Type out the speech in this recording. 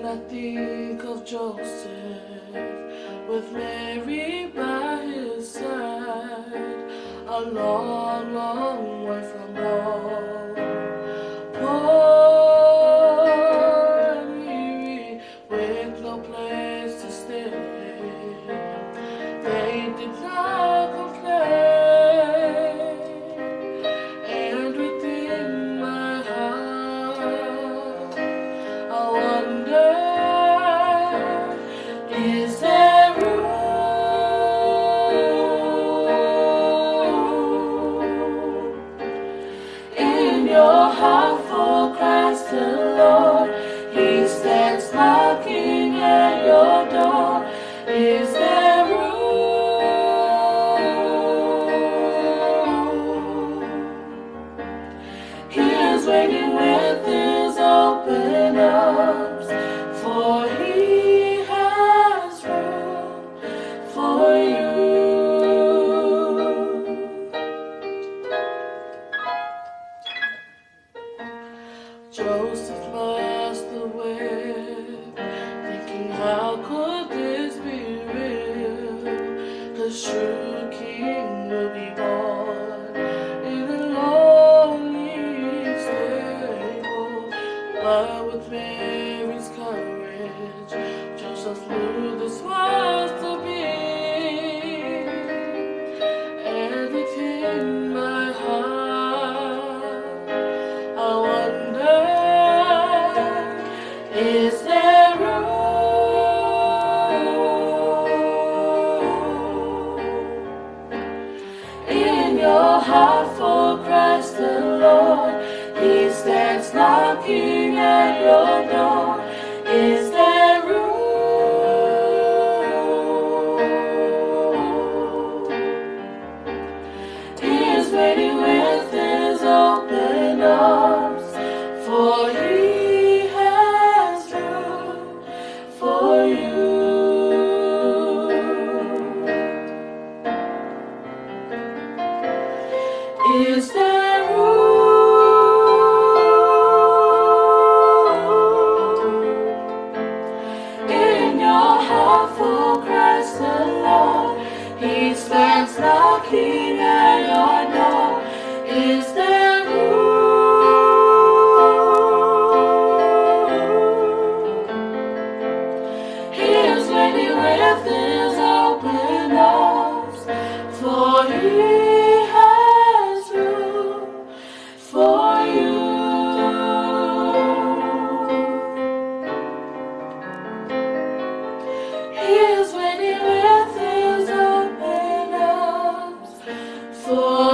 I think of Joseph with Mary by his side, a long, long way from home, poor and weary, with no place to stay. They did not complain, and within my heart I wonder, is there room in your heart for Christ the Lord? He stands knocking at your door. Is there room? He is waiting with his open arms, for he has room for you. Joseph must have wept, thinking how could this be real? 'Cause true king will be born in a lonely stable. But with Mary's courage, Joseph knew this was to be. And within my heart I wonder, is there room in your heart for Christ the Lord? He stands knocking at your door. Is there room? He is waiting with his open arms, for he has room for you. Is there room in your heart for Christ the Lord? He stands knocking at your door. Is there room? He is waiting with his open arms, for he has room for you. He is waiting with his open arms for